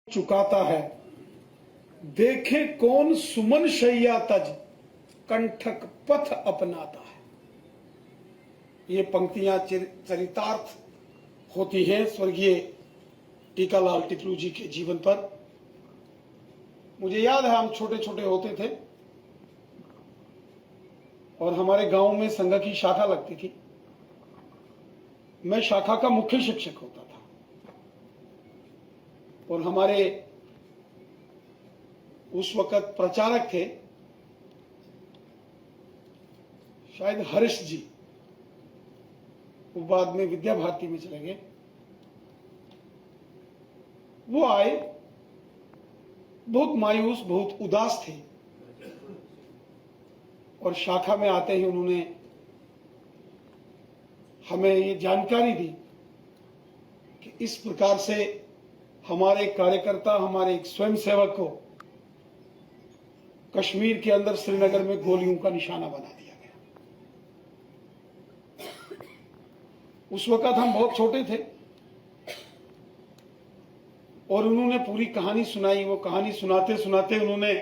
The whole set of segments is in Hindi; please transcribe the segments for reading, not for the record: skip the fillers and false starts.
चुकाता है, देखे कौन सुमन शैया तज, कंठक पथ अपनाता है। ये पंक्तियां चरितार्थ होती हैं स्वर्गीय टीकालाल टिपलू जी के जीवन पर। मुझे याद है हम छोटे छोटे होते थे और हमारे गांव में संघ की शाखा लगती थी। मैं शाखा का मुख्य शिक्षक होता था और हमारे उस वक्त प्रचारक थे शायद हरीश जी, वो बाद में विद्या भारती में चले गए। वो आए, बहुत मायूस, बहुत उदास थे और शाखा में आते ही उन्होंने हमें ये जानकारी दी कि इस प्रकार से हमारे कार्यकर्ता, हमारे एक स्वयंसेवक को कश्मीर के अंदर श्रीनगर में गोलियों का निशाना बना दिया गया। उस वक्त हम बहुत छोटे थे और उन्होंने पूरी कहानी सुनाई। वो कहानी सुनाते सुनाते उन्होंने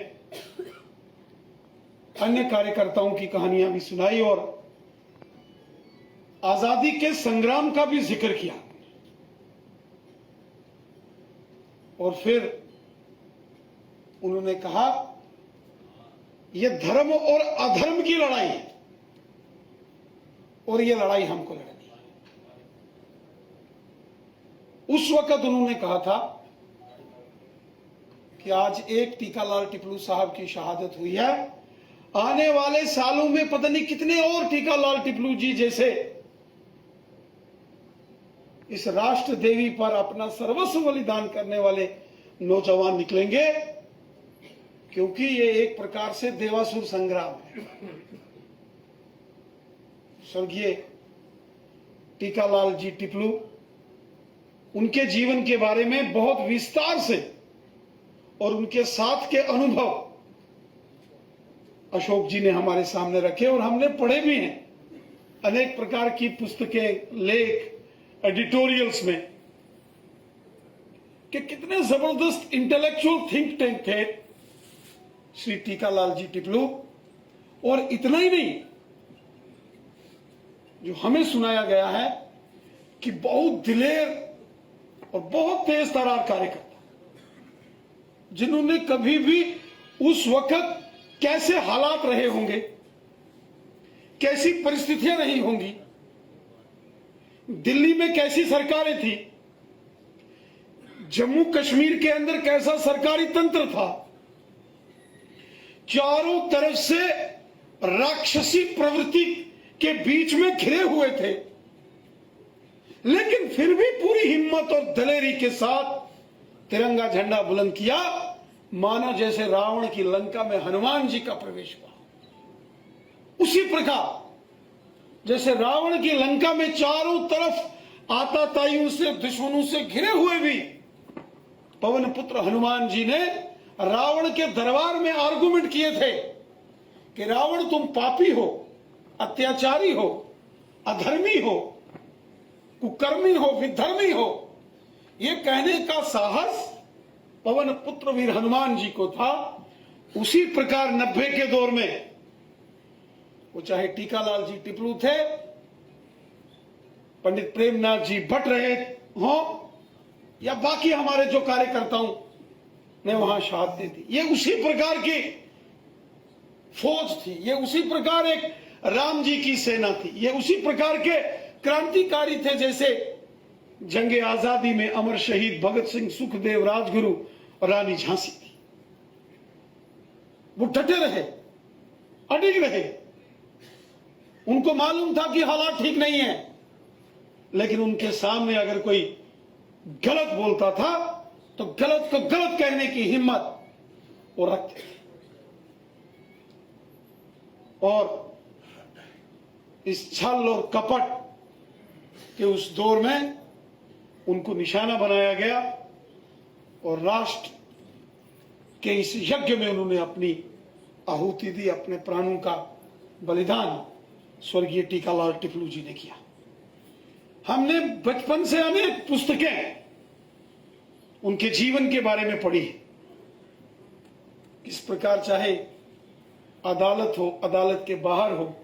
अन्य कार्यकर्ताओं की कहानियां भी सुनाई और आजादी के संग्राम का भी जिक्र किया। और फिर उन्होंने कहा यह धर्म और अधर्म की लड़ाई है और यह लड़ाई हमको लड़नी है। उस वक्त उन्होंने कहा था कि आज एक टीकालाल टिपलू साहब की शहादत हुई है, आने वाले सालों में पता नहीं कितने और टीकालाल टिपलू जी जैसे इस राष्ट्र देवी पर अपना सर्वस्व बलिदान करने वाले नौजवान निकलेंगे, क्योंकि ये एक प्रकार से देवासुर संग्राम है। स्वर्गीय टीकालाल जी टिपलू, उनके जीवन के बारे में बहुत विस्तार से और उनके साथ के अनुभव अशोक जी ने हमारे सामने रखे और हमने पढ़े भी हैं अनेक प्रकार की पुस्तकें, लेख, एडिटोरियल्स में कि कितने जबरदस्त इंटेलेक्चुअल थिंक टैंक थे श्री टीकालाल जी टिपलू। और इतना ही नहीं, जो हमें सुनाया गया है कि बहुत दिलेर और बहुत तेज तरार कार्यकर्ता, जिन्होंने कभी भी उस वक्त कैसे हालात रहे होंगे, कैसी परिस्थितियां रही होंगी, दिल्ली में कैसी सरकारें थी, जम्मू कश्मीर के अंदर कैसा सरकारी तंत्र था, चारों तरफ से राक्षसी प्रवृत्ति के बीच में घिरे हुए थे, लेकिन फिर भी पूरी हिम्मत और दलेरी के साथ तिरंगा झंडा बुलंद किया, मानो जैसे रावण की लंका में हनुमान जी का प्रवेश हुआ। उसी प्रकार जैसे रावण की लंका में चारों तरफ आताताइयों से, दुश्मनों से घिरे हुए भी पवन पुत्र हनुमान जी ने रावण के दरबार में आर्गुमेंट किए थे कि रावण तुम पापी हो, अत्याचारी हो, अधर्मी हो, कुकर्मी हो, विधर्मी हो। यह कहने का साहस पवन पुत्र वीर हनुमान जी को था। उसी प्रकार 90 के दौर में वो चाहे टीकालाल जी टिपलू थे, पंडित प्रेमनाथ जी भट्ट रहे हों, या बाकी हमारे जो कार्यकर्ताओं ने वहां शहादतें दी, ये उसी प्रकार की फौज थी, ये उसी प्रकार एक राम जी की सेना थी, ये उसी प्रकार के क्रांतिकारी थे जैसे जंगे आजादी में अमर शहीद भगत सिंह, सुखदेव, राजगुरु और रानी झांसी थी। वो डटे रहे, अडिग रहे। उनको मालूम था कि हालात ठीक नहीं है, लेकिन उनके सामने अगर कोई गलत बोलता था तो गलत को गलत कहने की हिम्मत वो रखते थे। और इस छल और कपट के उस दौर में उनको निशाना बनाया गया और राष्ट्र के इस यज्ञ में उन्होंने अपनी आहुति दी, अपने प्राणों का बलिदान स्वर्गीय टीकालाल टिपलू जी ने किया। हमने बचपन से अनेक पुस्तकें उनके जीवन के बारे में पढ़ी। किस प्रकार चाहे अदालत हो, अदालत के बाहर हो,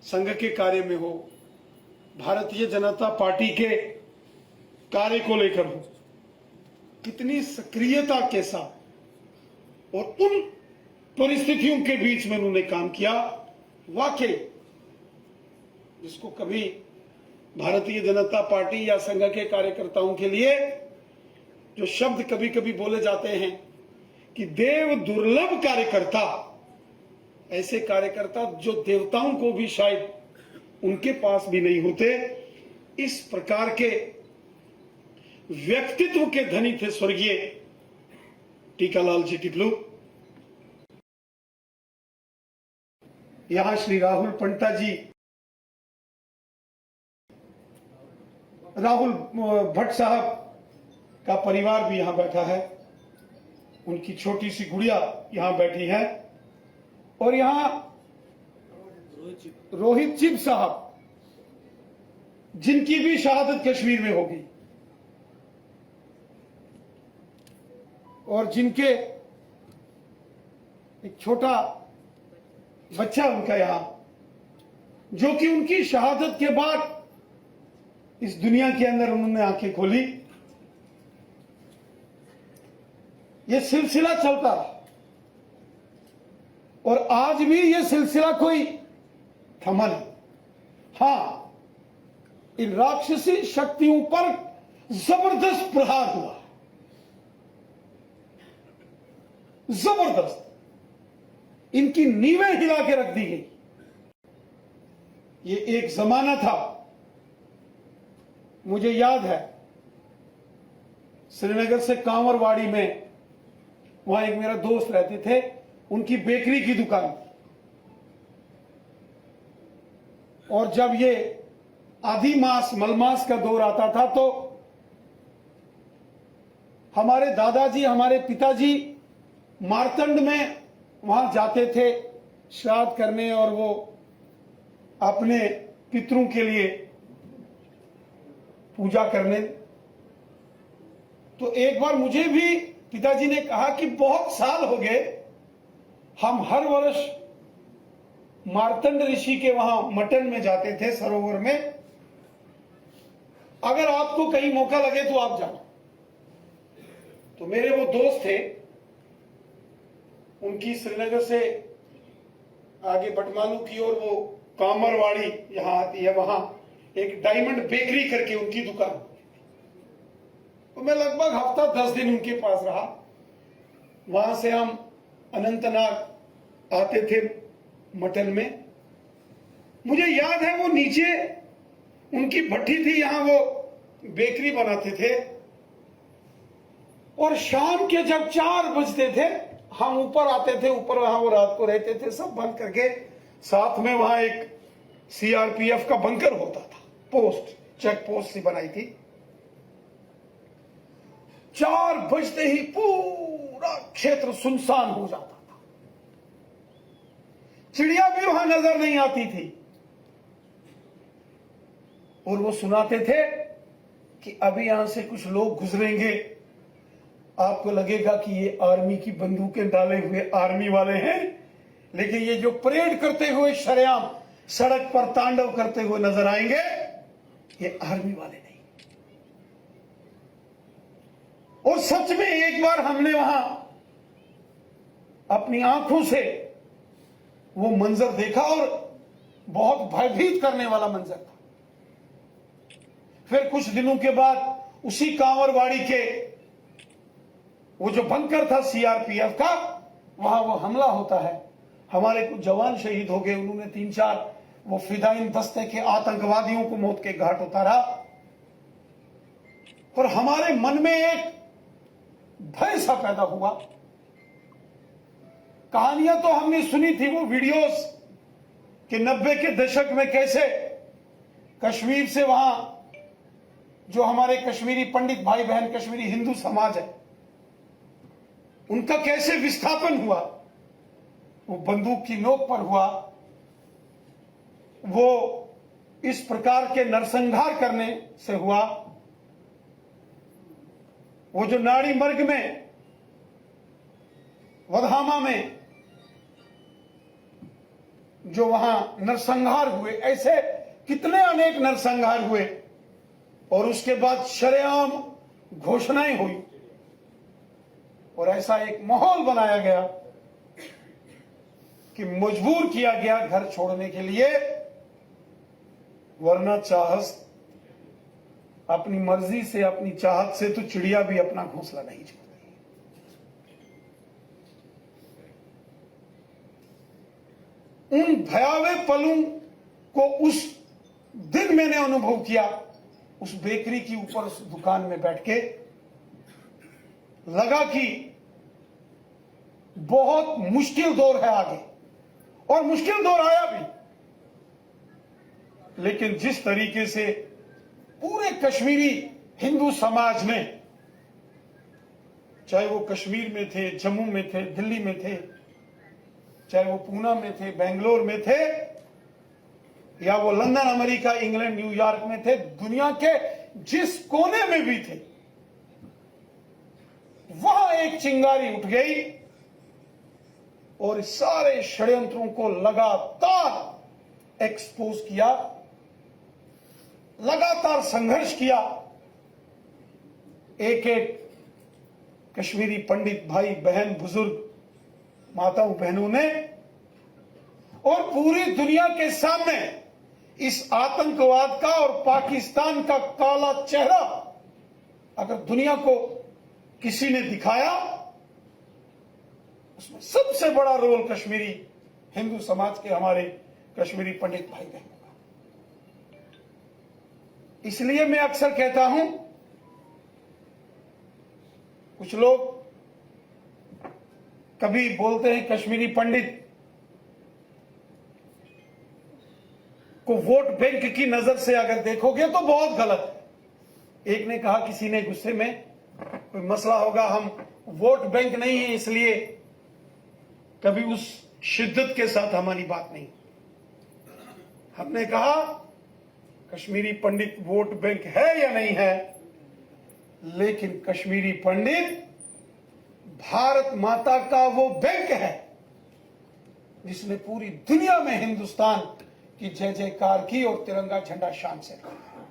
संघ के कार्य में हो, भारतीय जनता पार्टी के कार्य को लेकर हो, कितनी सक्रियता के साथ और उन परिस्थितियों के बीच में उन्होंने काम किया। वाकई जिसको कभी भारतीय जनता पार्टी या संघ के कार्यकर्ताओं के लिए जो शब्द कभी कभी बोले जाते हैं कि देव दुर्लभ कार्यकर्ता, ऐसे कार्यकर्ता जो देवताओं को भी शायद उनके पास भी नहीं होते, इस प्रकार के व्यक्तित्व के धनी थे स्वर्गीय टीकालाल जी टिपलू। यहां श्री राहुल पंटा जी, राहुल भट्ट साहब का परिवार भी यहां बैठा है, उनकी छोटी सी गुड़िया यहां बैठी है, और यहां रोहित चिब साहब जिनकी भी शहादत कश्मीर में होगी और जिनके एक छोटा बच्चा उनका यहां, जो कि उनकी शहादत के बाद इस दुनिया के अंदर उन्होंने आंखें खोली। ये सिलसिला चलता और आज भी ये सिलसिला कोई थमा नहीं। हां, इन राक्षसी शक्तियों पर जबरदस्त प्रहार हुआ, जबरदस्त, इनकी नींवें हिला के रख दी गई। ये एक जमाना था, मुझे याद है श्रीनगर से कांवरवाड़ी में, वहां एक मेरा दोस्त रहते थे, उनकी बेकरी की दुकान थी, और जब ये आधी मास मलमास का दौर आता था तो हमारे दादाजी, हमारे पिताजी मारतंड में वहां जाते थे श्राद्ध करने और वो अपने पितरों के लिए पूजा करने। तो एक बार मुझे भी पिताजी ने कहा कि बहुत साल हो गए, हम हर वर्ष मार्तंड ऋषि के वहां मटन में जाते थे, सरोवर में, अगर आपको कहीं मौका लगे तो आप जाओ। तो मेरे वो दोस्त थे, उनकी श्रीनगर से आगे बटमालू की ओर वो कामरवाड़ी यहां आती है, वहां एक डायमंड बेकरी करके उनकी दुकान। तो मैं लगभग हफ्ता 10 दिन उनके पास रहा। वहां से हम अनंतनाग आते थे मटन में। मुझे याद है वो नीचे उनकी भट्टी थी, यहां वो बेकरी बनाते थे, और शाम के जब 4 बजते थे हम ऊपर आते थे। ऊपर वहां वो रात को रहते थे, सब बंद करके। साथ में वहां एक सीआरपीएफ का बंकर होता था, पोस्ट, चेक पोस्ट सी बनाई थी। 4 बजते ही पूरा क्षेत्र सुनसान हो जाता था, चिड़िया भी वहां नजर नहीं आती थी, और वो सुनाते थे कि अभी यहां से कुछ लोग गुजरेंगे, आपको लगेगा कि ये आर्मी की बंदूकें डाले हुए आर्मी वाले हैं, लेकिन ये जो परेड करते हुए शरेआम सड़क पर तांडव करते हुए नजर आएंगे, ये आर्मी वाले नहीं। और सच में एक बार हमने वहां अपनी आंखों से वो मंजर देखा, और बहुत भयभीत करने वाला मंजर था। फिर कुछ दिनों के बाद उसी कांवरवाड़ी के वो जो बंकर था सीआरपीएफ का, वहां वो हमला होता है। हमारे कुछ जवान शहीद हो गए, उन्होंने 3-4 वो फिदाइन दस्ते के आतंकवादियों को मौत के घाट उतारा, और हमारे मन में एक भय सा पैदा हुआ। कहानियां तो हमने सुनी थी, वो वीडियोस कि 90 के दशक में कैसे कश्मीर से वहां जो हमारे कश्मीरी पंडित भाई बहन, कश्मीरी हिंदू समाज है, उनका कैसे विस्थापन हुआ, वो बंदूक की नोक पर हुआ। वो इस प्रकार के नरसंहार करने से हुआ। वो जो नाड़ी मर्ग में, वधामा में जो वहां नरसंहार हुए, ऐसे कितने अनेक नरसंहार हुए, और उसके बाद शरेआम घोषणाएं हुई और ऐसा एक माहौल बनाया गया कि मजबूर किया गया घर छोड़ने के लिए, वरना चाहत अपनी मर्जी से, अपनी चाहत से तो चिड़िया भी अपना घोंसला नहीं छोड़ती। उन भयावह पलों को उस दिन मैंने अनुभव किया, उस बेकरी की ऊपर उस दुकान में बैठ के। लगा कि बहुत मुश्किल दौर है आगे, और मुश्किल दौर आया भी, लेकिन जिस तरीके से पूरे कश्मीरी हिंदू समाज ने, चाहे वो कश्मीर में थे, जम्मू में थे, दिल्ली में थे, चाहे वो पूना में थे, बेंगलोर में थे, या वो लंदन, अमेरिका, इंग्लैंड, न्यूयॉर्क में थे, दुनिया के जिस कोने में भी थे, वहां एक चिंगारी उठ गई और सारे षड्यंत्रों को लगातार एक्सपोज किया, लगातार संघर्ष किया। एक एक कश्मीरी पंडित भाई बहन, बुजुर्ग, माताओं बहनों ने, और पूरी दुनिया के सामने इस आतंकवाद का और पाकिस्तान का काला चेहरा अगर दुनिया को किसी ने दिखाया, उसमें सबसे बड़ा रोल कश्मीरी हिंदू समाज के, हमारे कश्मीरी पंडित भाई बहनों का। इसलिए मैं अक्सर कहता हूं, कुछ लोग कभी बोलते हैं कश्मीरी पंडित को वोट बैंक की नजर से अगर देखोगे तो बहुत गलत है। एक ने कहा, किसी ने गुस्से में, कोई मसला होगा, हम वोट बैंक नहीं है, इसलिए कभी उस शिद्दत के साथ हमारी बात नहीं। हमने कहा कश्मीरी पंडित वोट बैंक है या नहीं है, लेकिन कश्मीरी पंडित भारत माता का वो बैंक है जिसने पूरी दुनिया में हिंदुस्तान की जय जयकार की और तिरंगा झंडा शान से रखा।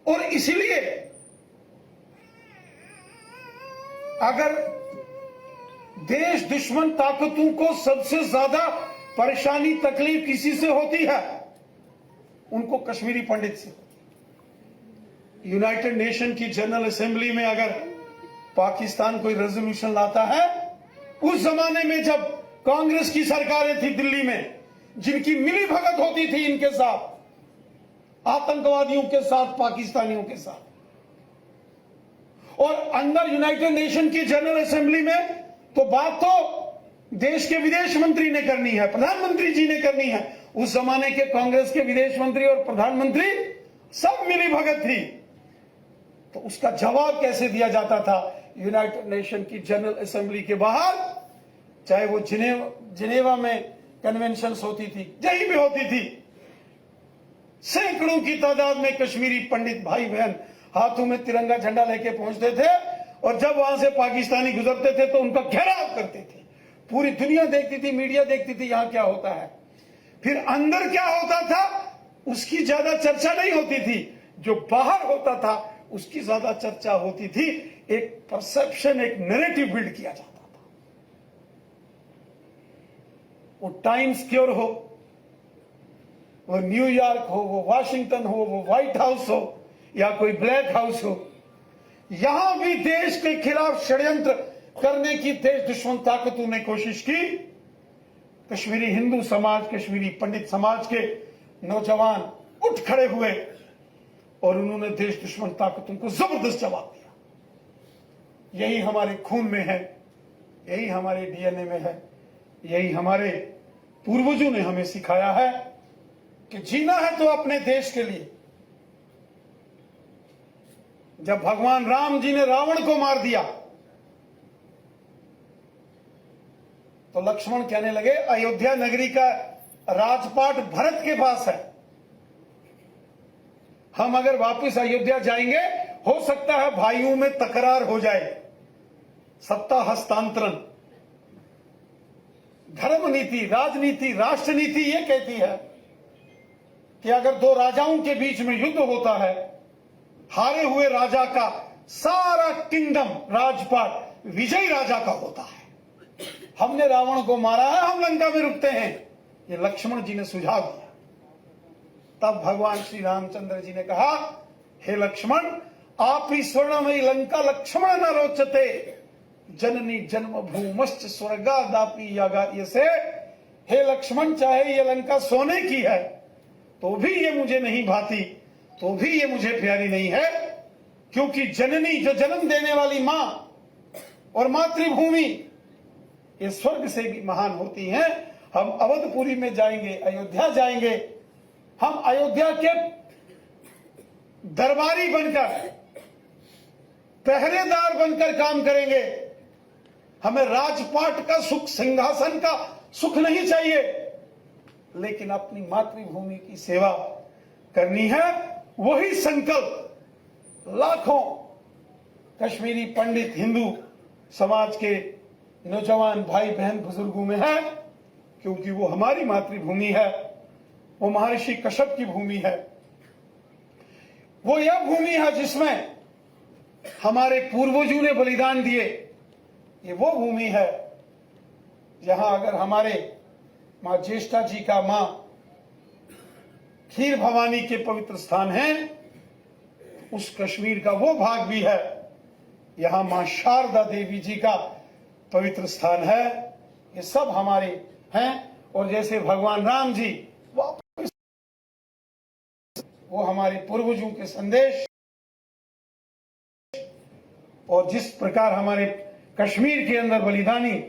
और इसलिए अगर देश दुश्मन ताकतों को सबसे ज्यादा परेशानी तकलीफ किसी से होती है, उनको कश्मीरी पंडित से। यूनाइटेड नेशन की जनरल असेंबली में अगर पाकिस्तान कोई रेजोल्यूशन लाता है, उस जमाने में जब कांग्रेस की सरकारें थी दिल्ली में, जिनकी मिली भगत होती थी इनके साथ, आतंकवादियों के साथ, पाकिस्तानियों के साथ, और अंदर यूनाइटेड नेशन की जनरल असेंबली में तो बात तो देश के विदेश मंत्री ने करनी है, प्रधानमंत्री जी ने करनी है। उस जमाने के कांग्रेस के विदेश मंत्री और प्रधानमंत्री सब मिली भगत थी, तो उसका जवाब कैसे दिया जाता था यूनाइटेड नेशन की जनरल असेंबली के बाहर, चाहे वो जिनेवा में कन्वेंशन होती थी, जहीं भी होती थी, सैकड़ों की तादाद में कश्मीरी पंडित भाई बहन हाथों में तिरंगा झंडा लेके पहुंचते थे, और जब वहां से पाकिस्तानी गुजरते थे तो उनका घेराव करते थे। पूरी दुनिया देखती थी, मीडिया देखती थी, यहां क्या होता है। फिर अंदर क्या होता था उसकी ज्यादा चर्चा नहीं होती थी, जो बाहर होता था उसकी ज्यादा चर्चा होती थी। एक परसेप्शन, एक नैरेटिव बिल्ड किया जाता था। वो टाइम्स स्क्वायर हो, वो न्यूयॉर्क हो, वो वाशिंगटन हो, वो व्हाइट हाउस हो, या कोई ब्लैक हाउस हो, यहां भी देश के खिलाफ षड्यंत्र करने की देश दुश्मन ताकतों ने कोशिश की। कश्मीरी हिंदू समाज, कश्मीरी पंडित समाज के नौजवान उठ खड़े हुए और उन्होंने देश दुश्मन ताकतों को जबरदस्त जवाब दिया। यही हमारे खून में है, यही हमारे डीएनए में है, यही हमारे पूर्वजों ने हमें सिखाया है कि जीना है तो अपने देश के लिए। जब भगवान राम जी ने रावण को मार दिया तो लक्ष्मण कहने लगे अयोध्या नगरी का राजपाट भरत के पास है, हम अगर वापस अयोध्या जाएंगे, हो सकता है भाइयों में तकरार हो जाए, सत्ता हस्तांतरण। धर्म नीति, राजनीति, राष्ट्र नीति ये कहती है कि अगर दो राजाओं के बीच में युद्ध होता है, हारे हुए राजा का सारा किंगडम, राजपाट विजयी राजा का होता है। हमने रावण को मारा है, हम लंका में रुकते हैं, ये लक्ष्मण जी ने सुझाव दिया। तब भगवान श्री रामचंद्र जी ने कहा, हे लक्ष्मण, आप ही स्वर्णमयी लंका लक्ष्मण न रोचते, जननी जन्म भूमश्च स्वर्गादापि यागार्य से। हे लक्ष्मण, चाहे ये लंका सोने की है तो भी ये मुझे नहीं भाती, तो भी ये मुझे प्यारी नहीं है, क्योंकि जननी, जो जन्म देने वाली मां, और मातृभूमि ये स्वर्ग से भी महान होती हैं। हम अवधपुरी में जाएंगे, अयोध्या जाएंगे, हम अयोध्या के दरबारी बनकर, पहरेदार बनकर काम करेंगे। हमें राजपाट का सुख, सिंहासन का सुख नहीं चाहिए, लेकिन अपनी मातृभूमि की सेवा करनी है। वही संकल्प लाखों कश्मीरी पंडित, हिंदू समाज के नौजवान भाई बहन बुजुर्गों में है, क्योंकि वो हमारी मातृभूमि है, वो महर्षि कश्यप की भूमि है, वो यह भूमि है जिसमें हमारे पूर्वजों ने बलिदान दिए। ये वो भूमि है जहां अगर हमारे मां ज्येष्ठा जी का मां खीर भवानी के पवित्र स्थान है, उस कश्मीर का वो भाग भी है, यहां मां शारदा देवी जी का पवित्र स्थान है। ये सब हमारे हैं। और जैसे भगवान राम जी वापस, वो हमारे पूर्वजों के संदेश, और जिस प्रकार हमारे कश्मीर के अंदर बलिदानी